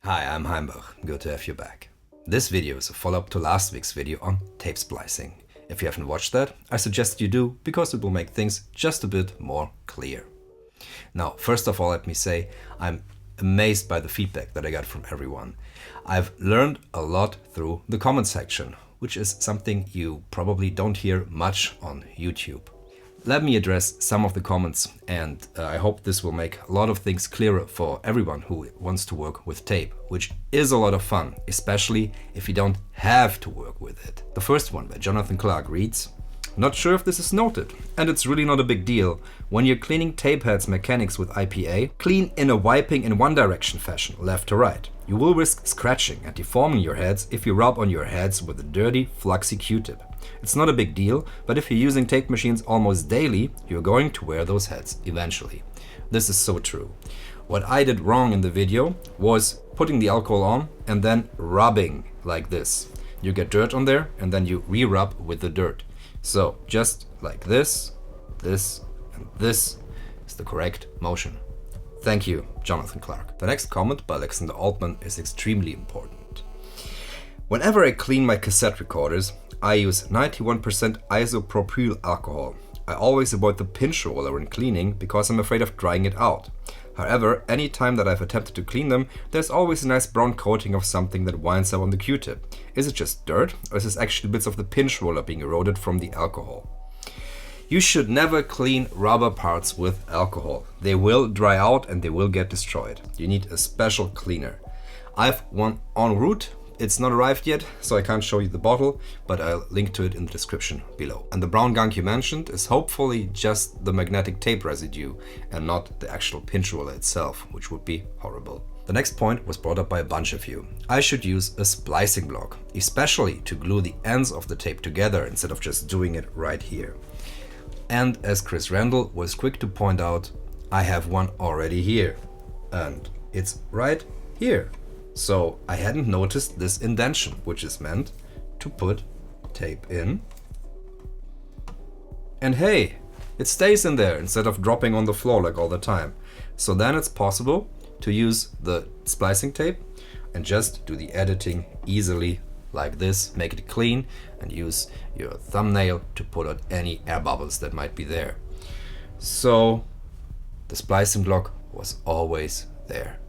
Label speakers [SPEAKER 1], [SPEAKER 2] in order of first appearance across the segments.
[SPEAKER 1] Hi, I'm HAINBACH. Good to have you back. This video is a follow-up to last week's video on tape splicing. If you haven't watched that, I suggest you do, because it will make things just a bit more clear. Now, first of all, let me say I'm amazed by the feedback that I got from everyone. I've learned a lot through the comment section, which is something you probably don't hear much on YouTube. Let me address some of the comments, and I hope this will make a lot of things clearer for everyone who wants to work with tape, which is a lot of fun, especially if you don't have to work with it. The first one by Jonathan Clark reads, "Not sure if this is noted, and it's really not a big deal. When you're cleaning tape heads mechanics with IPA, clean in a wiping in one direction fashion, left to right. You will risk scratching and deforming your heads if you rub on your heads with a dirty, fluxy Q-tip. It's not a big deal, but if you're using tape machines almost daily, you're going to wear those heads eventually." This is so true. What I did wrong in the video was putting the alcohol on and then rubbing like this. You get dirt on there and then you re-rub with the dirt. So just like this, this, and this is the correct motion. Thank you, Jonathan Clark. The next comment by Alexander Altman is extremely important. "Whenever I clean my cassette recorders, I use 91% isopropyl alcohol. I always avoid the pinch roller when cleaning because I'm afraid of drying it out. However, any time that I've attempted to clean them, there's always a nice brown coating of something that winds up on the Q-tip. Is it just dirt, or is this actually bits of the pinch roller being eroded from the alcohol?" You should never clean rubber parts with alcohol. They will dry out and they will get destroyed. You need a special cleaner. I've one en route. It's not arrived yet, so I can't show you the bottle, but I'll link to it in the description below. And the brown gunk you mentioned is hopefully just the magnetic tape residue and not the actual pinch roller itself, which would be horrible. The next point was brought up by a bunch of you. I should use a splicing block, especially to glue the ends of the tape together instead of just doing it right here. And as Chris Randall was quick to point out, I have one already here, and it's right here. So I hadn't noticed this indentation, which is meant to put tape in. And hey, it stays in there instead of dropping on the floor like all the time. So then it's possible to use the splicing tape and just do the editing easily like this, make it clean, and use your thumbnail to put out any air bubbles that might be there. So the splicing block was always there.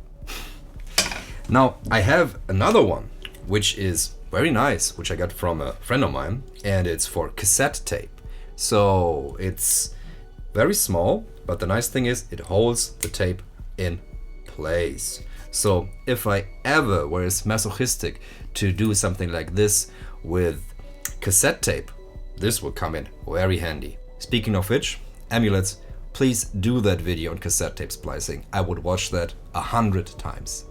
[SPEAKER 1] Now I have another one, which is very nice, which I got from a friend of mine, and it's for cassette tape. So it's very small, but the nice thing is it holds the tape in place. So if I ever was masochistic to do something like this with cassette tape, this will come in very handy. Speaking of which, amulets, please do that video on cassette tape splicing. I would watch that 100 times.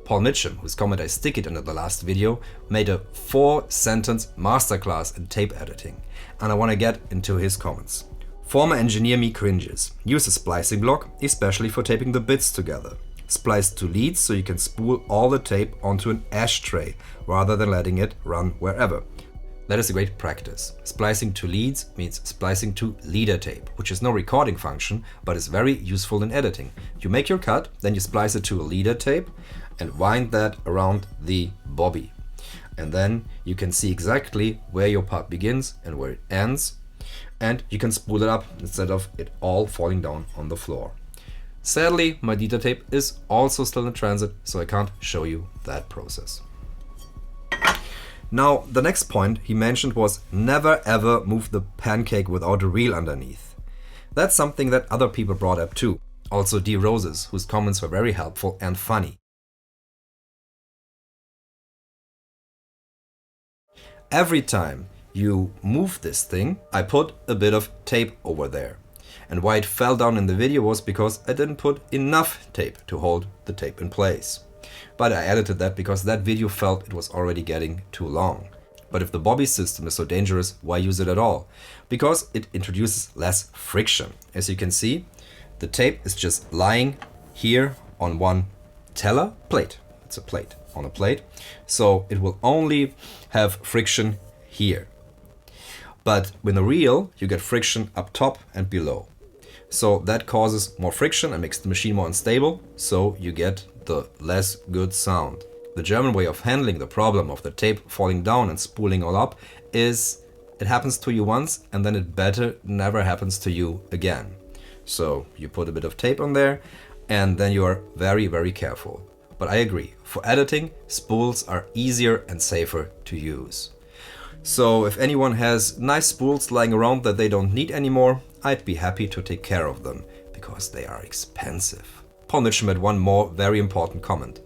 [SPEAKER 1] Paul Mitchum, whose comment I stick it under the last video, made a 4-sentence masterclass in tape editing, and I want to get into his comments. "Former engineer me cringes. Use a splicing block, especially for taping the bits together. Splice to leads so you can spool all the tape onto an ashtray rather than letting it run wherever. That is a great practice. Splicing to leads means splicing to leader tape, which is no recording function, but is very useful in editing. You make your cut, then you splice it to a leader tape and wind that around the bobby. And then you can see exactly where your part begins and where it ends, and you can spool it up instead of it all falling down on the floor. Sadly, my leader tape is also still in transit, so I can't show you that process." Now, the next point he mentioned was never ever move the pancake without a reel underneath. That's something that other people brought up too. Also Rosas, whose comments were very helpful and funny. Every time you move this thing, I put a bit of tape over there. And why it fell down in the video was because I didn't put enough tape to hold the tape in place. But I edited that because that video felt it was already getting too long. But if the bobby system is so dangerous, why use it at all? Because it introduces less friction. As you can see, the tape is just lying here on one teller plate. It's a plate on a plate. So it will only have friction here. But with a reel, you get friction up top and below. So that causes more friction and makes the machine more unstable, so you get the less good sound. The German way of handling the problem of the tape falling down and spooling all up is it happens to you once and then it better never happens to you again. So you put a bit of tape on there and then you are very, very careful. But I agree, for editing, spools are easier and safer to use. So if anyone has nice spools lying around that they don't need anymore, I'd be happy to take care of them, because they are expensive. Paul Mitchum had one more very important comment.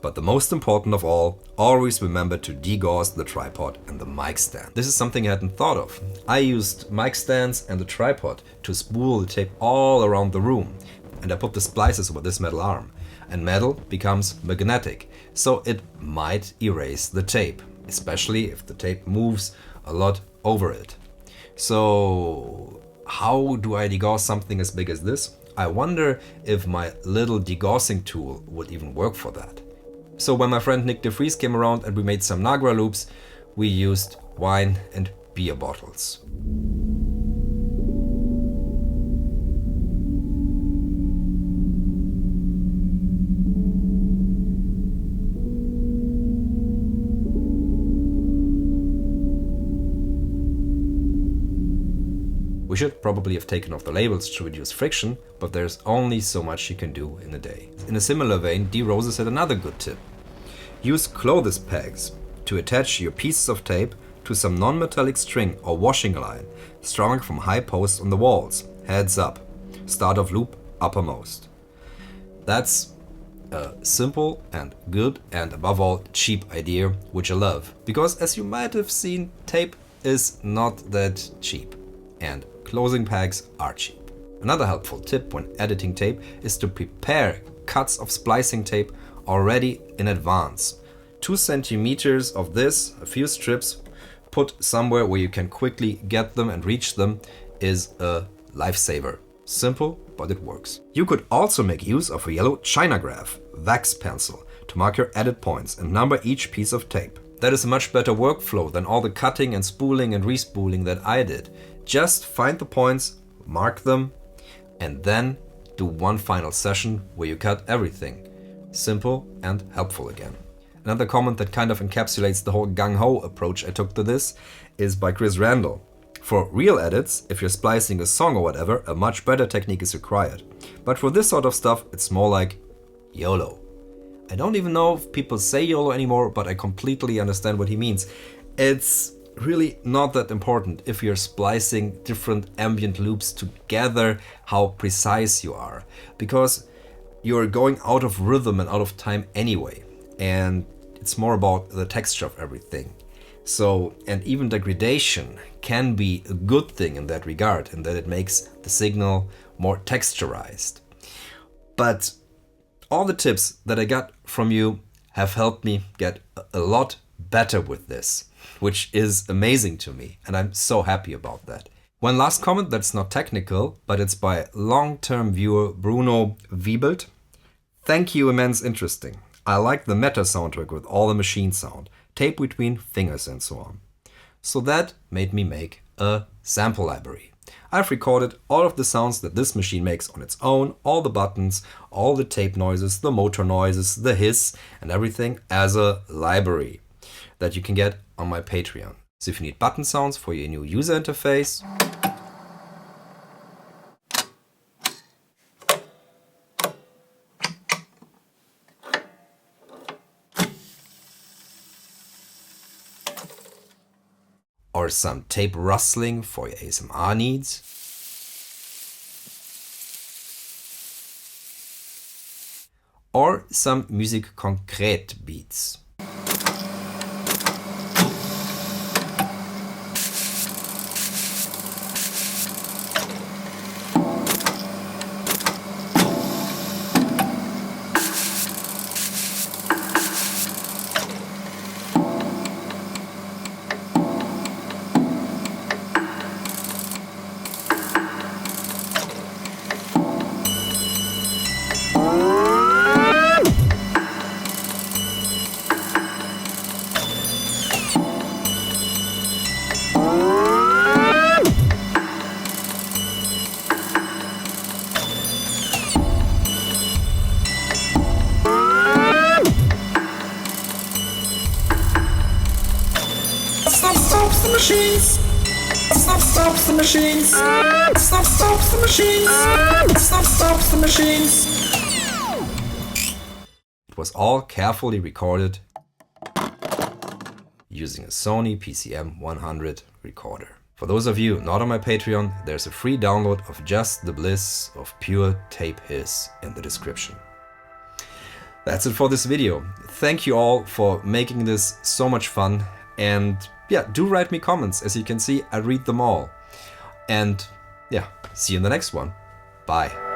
[SPEAKER 1] But the most important of all, always remember to degauss the tripod and the mic stand. This is something I hadn't thought of. I used mic stands and the tripod to spool the tape all around the room. And I put the splices over this metal arm. And metal becomes magnetic, so it might erase the tape, especially if the tape moves a lot over it. So how do I degauss something as big as this? I wonder if my little degaussing tool would even work for that. So when my friend Nick DeVries came around and we made some Nagra loops, we used wine and beer bottles. We should probably have taken off the labels to reduce friction, but there's only so much you can do in a day. In a similar vein, Rosas had another good tip. Use clothes pegs to attach your pieces of tape to some non-metallic string or washing line strung from high posts on the walls. Heads up. Start of loop uppermost. That's a simple and good and above all cheap idea, which I love. Because as you might have seen, tape is not that cheap. And closing pegs are cheap. Another helpful tip when editing tape is to prepare cuts of splicing tape already in advance. 2 centimeters of this, a few strips, put somewhere where you can quickly get them and reach them is a lifesaver. Simple, but it works. You could also make use of a yellow China graph, wax pencil, to mark your edit points and number each piece of tape. That is a much better workflow than all the cutting and spooling and respooling that I did. Just find the points, mark them, and then do one final session where you cut everything. Simple and helpful again. Another comment that kind of encapsulates the whole gung-ho approach I took to this is by Chris Randall. For real edits, if you're splicing a song or whatever, a much better technique is required. But for this sort of stuff, it's more like YOLO. I don't even know if people say YOLO anymore, but I completely understand what he means. It's really not that important if you're splicing different ambient loops together how precise you are, because you're going out of rhythm and out of time anyway, and it's more about the texture of everything. So, and even degradation can be a good thing in that regard, in that it makes the signal more texturized. But all the tips that I got from you have helped me get a lot better with this, which is amazing to me, and I'm so happy about that. One last comment that's not technical, but it's by long-term viewer Bruno Wiebelt. Thank you, immense interesting. I like the meta soundtrack with all the machine sound, tape between fingers and so on. So that made me make a sample library. I've recorded all of the sounds that this machine makes on its own, all the buttons, all the tape noises, the motor noises, the hiss, and everything as a library that you can get on my Patreon. So if you need button sounds for your new user interface, or some tape rustling for your ASMR needs, or some musique concrète beats. stops the machines. Stop stops the machines. Stop stops the machines. Stop stops the machines. It was all carefully recorded using a Sony PCM 100 recorder. For those of you not on my Patreon, there's a free download of Just the Bliss of Pure Tape Hiss in the description. That's it for this video. Thank you all for making this so much fun, and yeah, do write me comments. As you can see, I read them all. And yeah, see you in the next one. Bye.